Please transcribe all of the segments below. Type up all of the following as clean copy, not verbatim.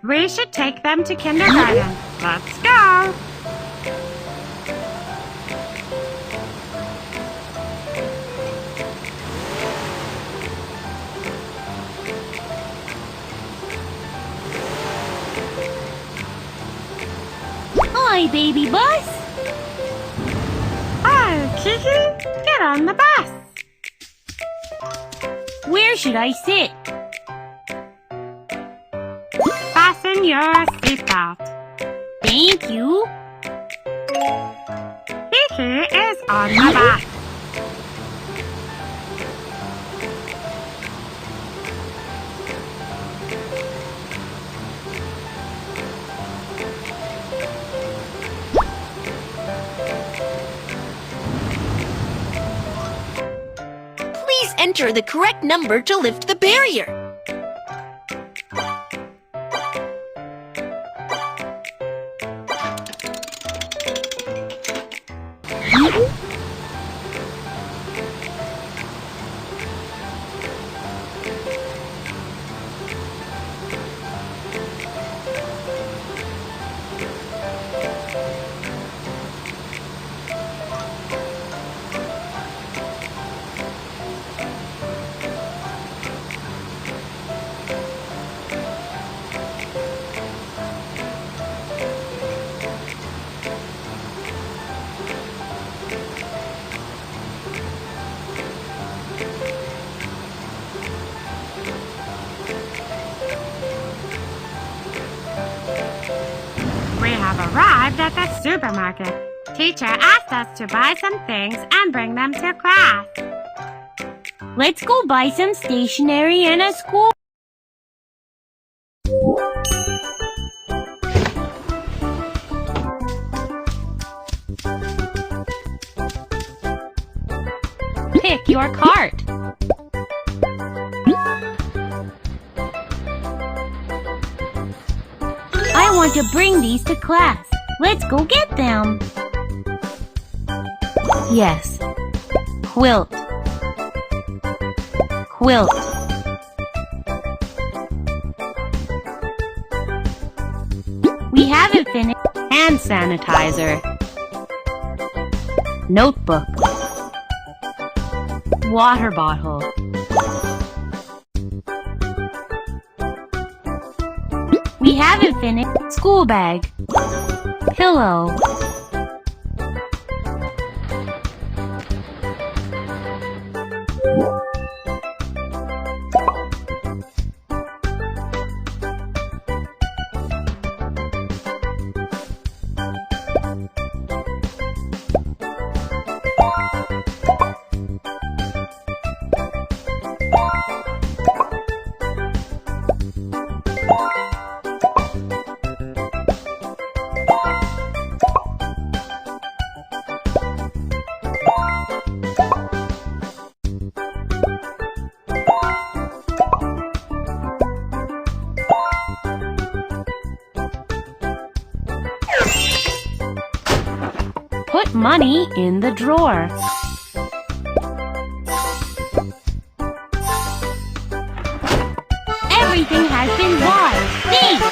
We should take them to kindergarten. Let's go! Hi, baby bus. Hi, Kiki. Get on the bus. Where should I sit? Fasten your seatbelt. Thank you. Kiki is on the bus. Please enter the correct number to lift the barrier. We have arrived at the supermarket. Teacher asked us to buy some things and bring them to class. Let's go buy some stationery and a school. Pick your cart. I want to bring these to class. Let's go get them. Yes. Quilt. Quilt. We haven't finished. Hand sanitizer. Notebook. Water bottle. We haven't finished. School bag. Pillow. Put money in the drawer. Everything has been washed. Thanks.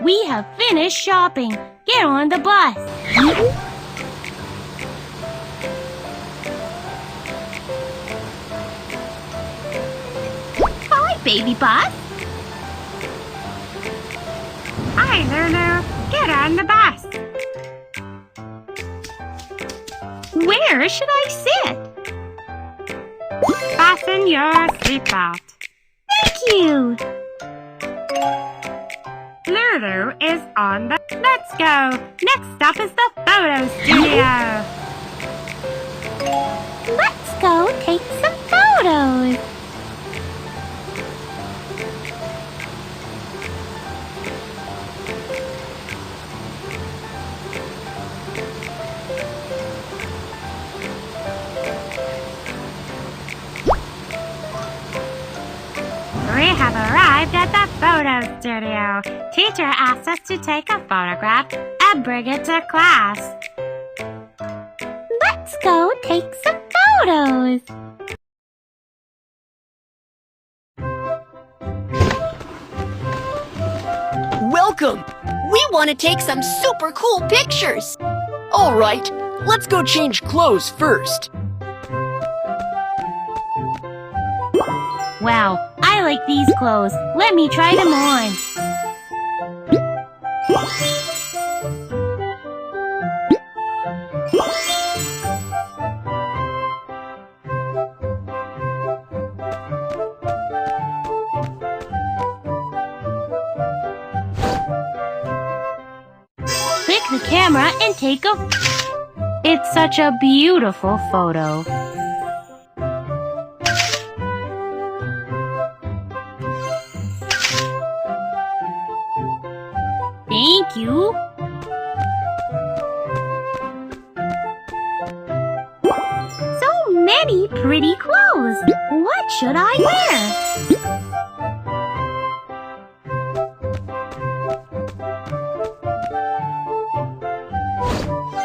We have finished shopping. Get on the bus. Hi, baby bus. Hi, Lulu. Get on the bus. Where should I sit? Fasten your seatbelt. Thank you. Lulu is on the... Let's go. Next up is the photo studio. Let's go take some photos. We have arrived at the photo studio. Teacher asked us to take a photograph and bring it to class. Let's go take some photos. to take some super cool pictures. All right, let's go change clothes first. Wow, I like these clothes. Let me try them on. Click the camera and take a... It's such a beautiful photo. Thank you. So many pretty clothes. What should I wear?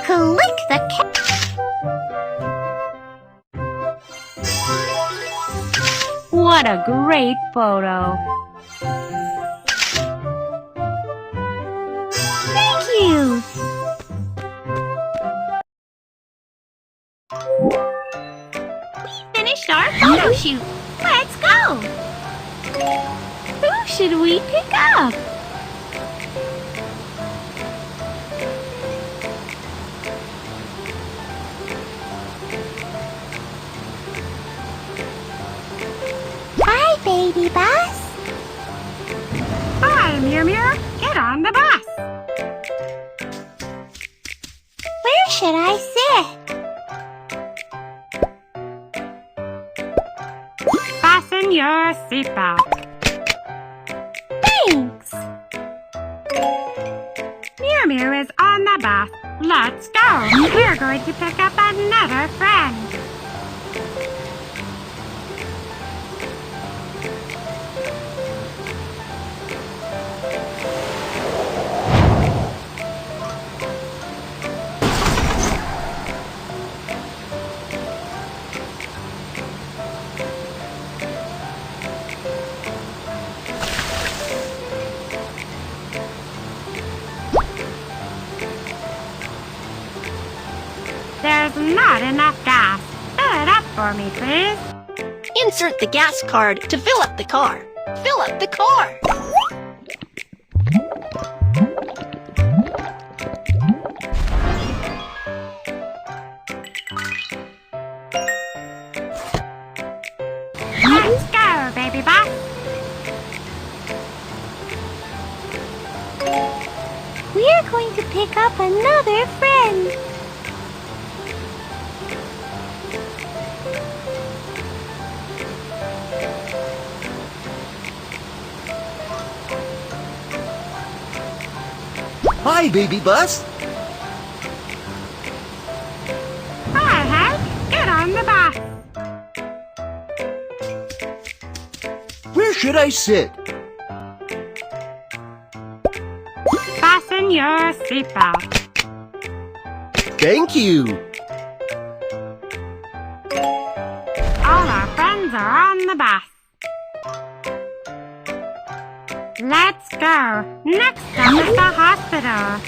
Click the What a great photo. Thank you. We finished our photo shoot. Let's go. Who should we pick up? Hi, baby bus. Hi, Mew Mew. Get on the bus. Where should I sit? Fasten your seatbelt. Thanks. Mew Mew is on the bus. Let's go. We're going to pick up another friend. There's not enough gas. Fill it up for me, please. Insert the gas card to fill up the car. Fill up the car. Let's go, baby bus. We're going to pick up another friend. Hi, baby bus. Hi, Hank. Get on the bus. Where should I sit? Fasten your seatbelt. Thank you. All our friends are on the bus. Let's go. Next stop is the hospital.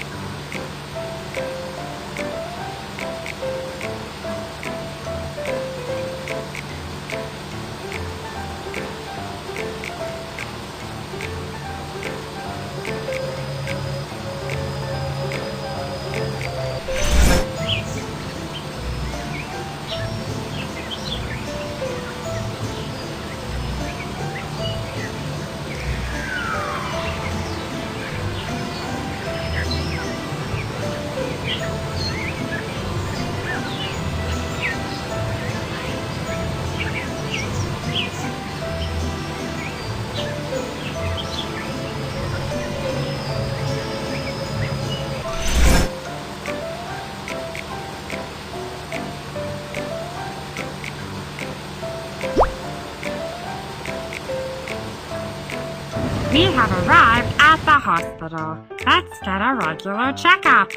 We have arrived at the hospital. Let's get a regular checkup.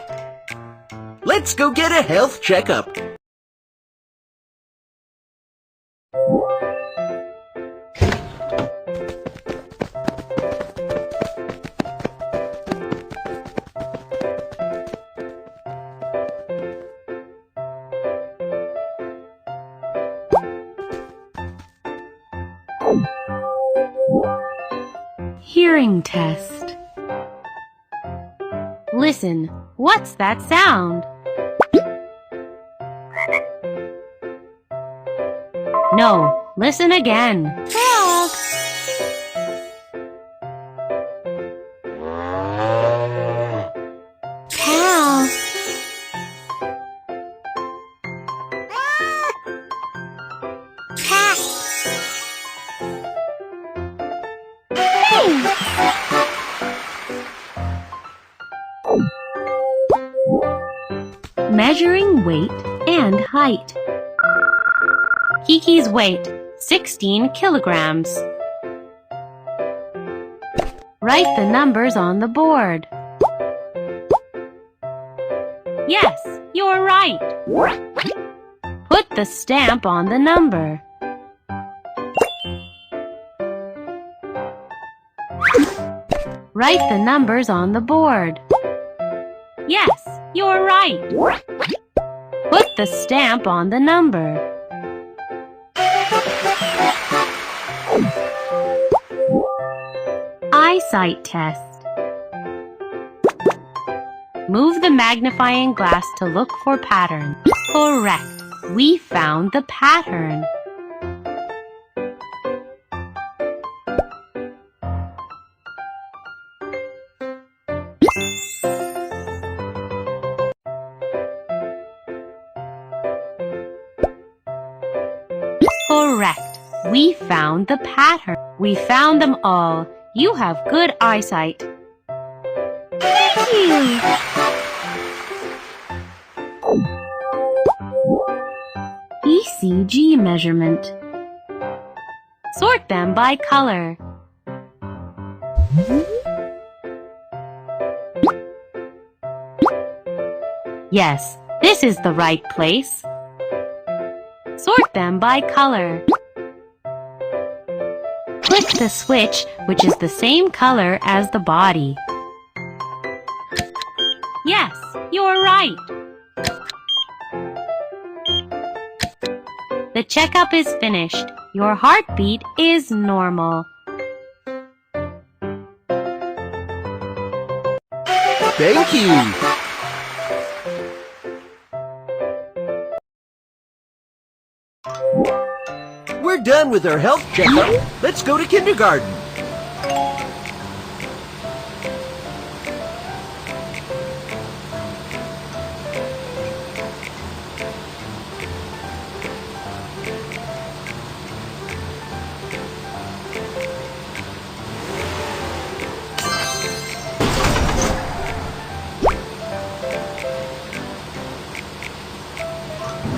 Let's go get a health checkup. hearing test. Listen, what's that sound? No, listen again. Frog. Cow. Cat. Measuring weight and height. Kiki's weight, 16 kilograms. Write the numbers on the board. Yes, you're right. Put the stamp on the number. Write the numbers on the board. Yes, you're right. Put the stamp on the number. Eyesight test. Move the magnifying glass to look for pattern. Correct. We found the pattern. Correct. We found the pattern. We found them all. You have good eyesight. Thank you. ECG measurement. Sort them by color. Yes, this is the right place. Sort them by color. Click the switch, which is the same color as the body. Yes, you're right. The checkup is finished. Your heartbeat is normal. Thank you. We're done with our health checkup. Let's go to kindergarten.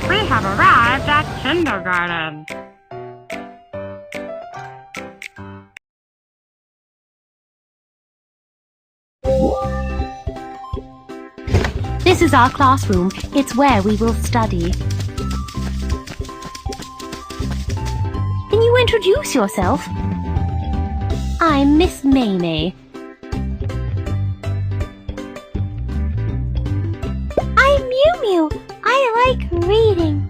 We have arrived at kindergarten. This is our classroom. It's where we will study. Can you introduce yourself? I'm Miss Maymay. I'm Mew Mew. I like reading.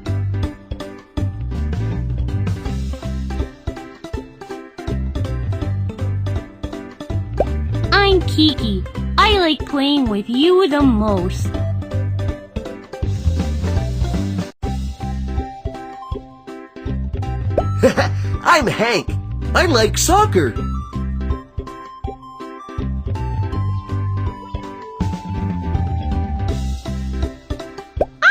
I'm Kiki. I like playing with you the most. I'm Hank. I like soccer.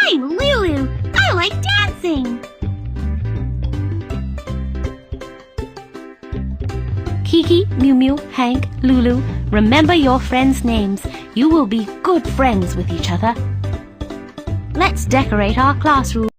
I'm Lulu. I like dancing. Kiki, Mew Mew, Hank, Lulu, remember your friends' names. You will be good friends with each other. Let's decorate our classroom.